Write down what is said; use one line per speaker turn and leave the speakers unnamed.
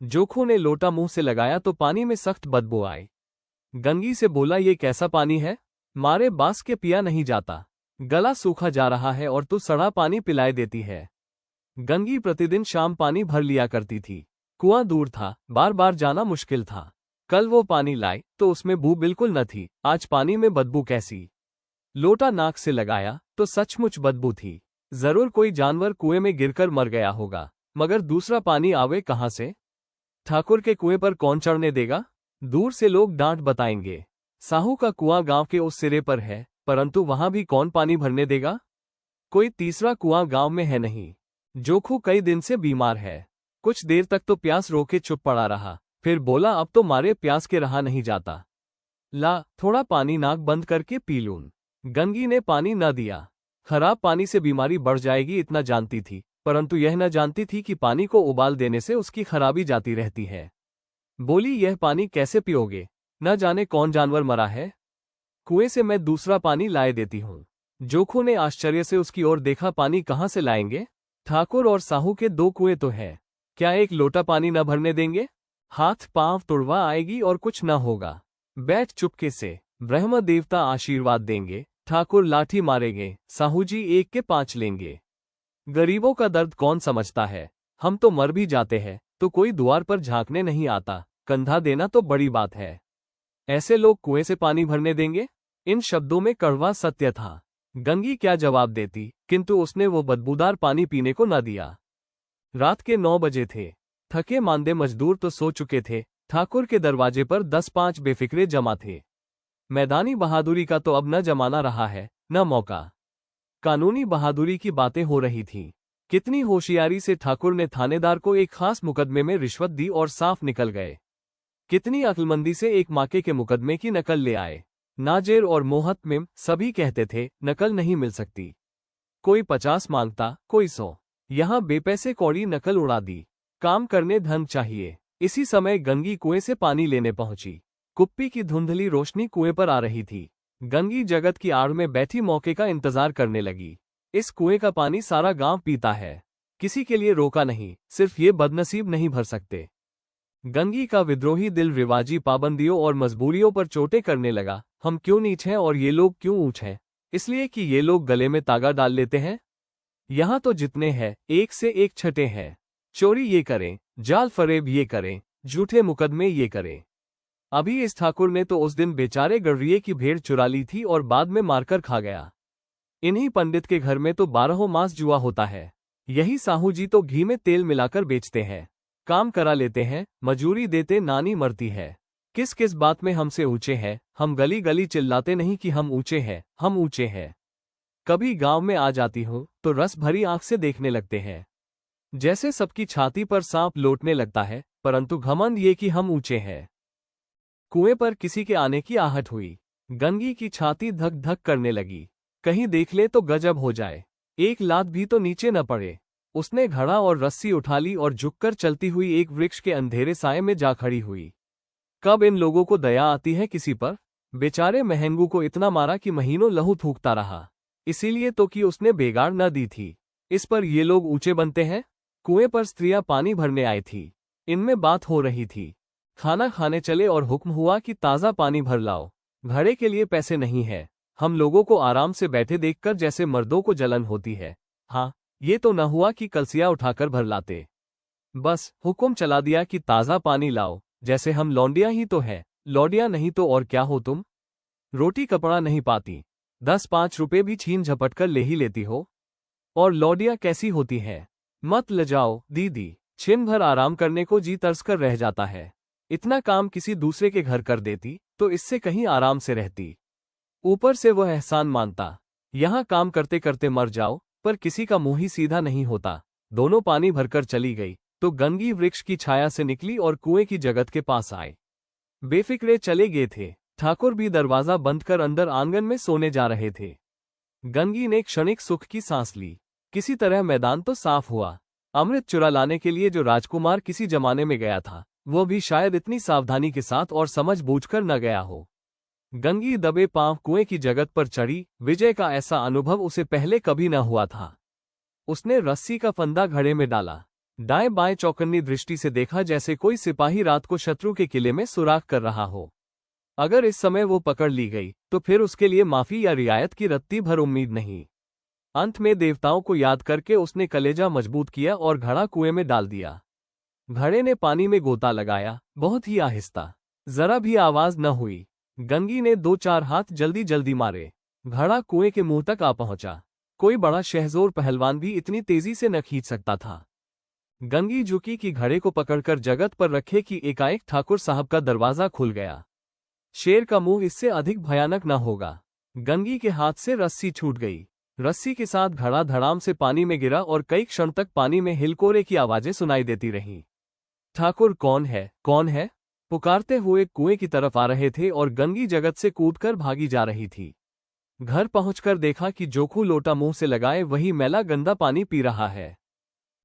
जोखू ने लोटा मुंह से लगाया तो पानी में सख्त बदबू आई। गंगी से बोला, ये कैसा पानी है? मारे बांस के पिया नहीं जाता। गला सूखा जा रहा है और तू सड़ा पानी पिलाए देती है। गंगी प्रतिदिन शाम पानी भर लिया करती थी। कुआं दूर था, बार बार जाना मुश्किल था। कल वो पानी लाई तो उसमें बू बिल्कुल न थी, आज पानी में बदबू कैसी? लोटा नाक से लगाया तो सचमुच बदबू थी। जरूर कोई जानवर कुएं में गिरकर मर गया होगा, मगर दूसरा पानी आवे कहां से? ठाकुर के कुएं पर कौन चढ़ने देगा? दूर से लोग डांट बताएंगे। साहू का कुआं गांव के उस सिरे पर है, परंतु वहां भी कौन पानी भरने देगा? कोई तीसरा कुआं गांव में है नहीं। जोखू कई दिन से बीमार है। कुछ देर तक तो प्यास रोके चुप पड़ा रहा, फिर बोला, अब तो मारे प्यास के रहा नहीं जाता। ला थोड़ा पानी नाक बंद करके पी लूं। गंगी ने पानी न दिया। खराब पानी से बीमारी बढ़ जाएगी इतना जानती थी, परंतु यह न जानती थी कि पानी को उबाल देने से उसकी खराबी जाती रहती है। बोली, यह पानी कैसे पियोगे? न जाने कौन जानवर मरा है। कुएं से मैं दूसरा पानी लाए देती हूँ। जोखू ने आश्चर्य से उसकी ओर देखा, पानी कहाँ से लाएंगे? ठाकुर और साहू के 2 कुएं तो है, क्या एक लोटा पानी न भरने देंगे? हाथ पांव तुड़वा आएगी और कुछ न होगा। बैठ चुपके से, ब्रह्म देवता आशीर्वाद देंगे। ठाकुर लाठी मारेंगे, साहू जी 1 के 5 लेंगे। गरीबों का दर्द कौन समझता है? हम तो मर भी जाते हैं तो कोई द्वार पर झांकने नहीं आता, कंधा देना तो बड़ी बात है। ऐसे लोग कुएं से पानी भरने देंगे? इन शब्दों में कड़वा सत्य था। गंगी क्या जवाब देती, किंतु उसने वो बदबूदार पानी पीने को न दिया। रात के 9 बजे थे। थके मांदे मजदूर तो सो चुके थे। ठाकुर के दरवाजे पर 10-5 बेफिक्रे जमा थे। मैदानी बहादुरी का तो अब न जमाना रहा है, न मौका। कानूनी बहादुरी की बातें हो रही थीं। कितनी होशियारी से ठाकुर ने थानेदार को एक खास मुकदमे में रिश्वत दी और साफ निकल गए। कितनी अक्लमंदी से एक माके के मुकदमे की नकल ले आए। नाजेर और मोहतमिम सभी कहते थे, नकल नहीं मिल सकती। कोई 50 मांगता, कोई 100। यहां बेपैसे कौड़ी नकल उड़ा दी। काम करने धन चाहिए। इसी समय गंगी कुएं से पानी लेने पहुंची। कुप्पी की धुंधली रोशनी कुएं पर आ रही थी। गंगी जगत की आड़ में बैठी मौके का इंतजार करने लगी। इस कुएं का पानी सारा गांव पीता है, किसी के लिए रोका नहीं, सिर्फ ये बदनसीब नहीं भर सकते। गंगी का विद्रोही दिल रिवाजी पाबंदियों और मजबूरियों पर चोटें करने लगा। हम क्यों नीच हैं और ये लोग क्यों ऊंच हैं? इसलिए कि ये लोग गले में तागा डाल लेते हैं। यहां तो जितने हैं, एक से एक छठे हैं। चोरी ये करें, जाल फरेब ये करें, झूठे मुकदमे ये करें। अभी इस ठाकुर ने तो उस दिन बेचारे गड़रिये की भेड़ चुरा ली थी और बाद में मारकर खा गया। इन्हीं पंडित के घर में तो 12 मास जुआ होता है। यही साहू जी तो घी में तेल मिलाकर बेचते हैं। काम करा लेते हैं, मजूरी देते नानी मरती है। किस किस बात में हमसे ऊंचे हैं? हम गली गली चिल्लाते नहीं कि हम ऊंचे हैं, हम ऊंचे हैं। कभी गांव में आ जाती हूं तो रस भरी आंख से देखने लगते हैं, जैसे सबकी छाती पर सांप लौटने लगता है, परंतु घमंड ये कि हम ऊंचे हैं। कुएं पर किसी के आने की आहट हुई। गंगी की छाती धक धक करने लगी। कहीं देख ले तो गजब हो जाए, एक लात भी तो नीचे न पड़े। उसने घड़ा और रस्सी उठा ली और झुककर चलती हुई एक वृक्ष के अंधेरे साये में जा खड़ी हुई। कब इन लोगों को दया आती है किसी पर? बेचारे महंगू को इतना मारा कि महीनों लहू थूकता रहा, इसीलिए तो कि उसने बेगाड़ न दी थी। इस पर ये लोग ऊंचे बनते हैं। कुएं पर स्त्रियां पानी भरने आई थी। इनमें बात हो रही थी। खाना खाने चले और हुक्म हुआ कि ताज़ा पानी भर लाओ। घड़े के लिए पैसे नहीं है। हम लोगों को आराम से बैठे देखकर जैसे मर्दों को जलन होती है। हाँ, ये तो न हुआ कि कलसिया उठाकर भर लाते। बस हुक्म चला दिया कि ताज़ा पानी लाओ, जैसे हम लौंडियां ही तो है। लौंडियां नहीं तो और क्या हो तुम? रोटी कपड़ा नहीं पाती, 10-5 रुपए भी छीन झपट कर ले ही लेती हो। और लौंडियां कैसी होती है? मत लजाओ दीदी, छिन भर आराम करने को जी तरस कर रह जाता है। इतना काम किसी दूसरे के घर कर देती तो इससे कहीं आराम से रहती। ऊपर से वह एहसान मानता। यहां काम करते करते मर जाओ, पर किसी का मुंह ही सीधा नहीं होता। दोनों पानी भरकर चली गई तो गंगी वृक्ष की छाया से निकली और कुएं की जगत के पास आए। बेफिक्रे चले गए थे। ठाकुर भी दरवाजा बंद कर अंदर आंगन में सोने जा रहे थे। गंगी ने क्षणिक सुख की सांस ली। किसी तरह मैदान तो साफ हुआ। अमृत चुरा लाने के लिए जो राजकुमार किसी जमाने में गया था, वो भी शायद इतनी सावधानी के साथ और समझ बूझकर न गया हो। गंगी दबे पांव कुएं की जगत पर चढ़ी। विजय का ऐसा अनुभव उसे पहले कभी न हुआ था। उसने रस्सी का फंदा घड़े में डाला। दाएं बाएं चौकन्नी दृष्टि से देखा, जैसे कोई सिपाही रात को शत्रु के किले में सुराग कर रहा हो। अगर इस समय वो पकड़ ली गई तो फिर उसके लिए माफी या रियायत की रत्ती भर उम्मीद नहीं। अंत में देवताओं को याद करके उसने कलेजा मजबूत किया और घड़ा कुएं में डाल दिया। घड़े ने पानी में गोता लगाया, बहुत ही आहिस्ता, जरा भी आवाज न हुई। गंगी ने 2-4 हाथ जल्दी जल्दी मारे। घड़ा कुएं के मुंह तक आ पहुंचा। कोई बड़ा शहजोर पहलवान भी इतनी तेजी से न खींच सकता था। गंगी झुकी कि घड़े को पकड़कर जगत पर रखे कि एकाएक ठाकुर साहब का दरवाजा खुल गया। शेर का मुंह इससे अधिक भयानक न होगा। गंगी के हाथ से रस्सी छूट गई। रस्सी के साथ घड़ा धड़ाम से पानी में गिरा और कई क्षण तक पानी में हिलकोरे की आवाजें सुनाई देती रहीं। ठाकुर कौन है, कौन है? पुकारते हुए कुएं की तरफ आ रहे थे और गंगी जगत से कूदकर भागी जा रही थी। घर पहुंचकर देखा कि जोखू लोटा मुंह से लगाए वही मैला गंदा पानी पी रहा है।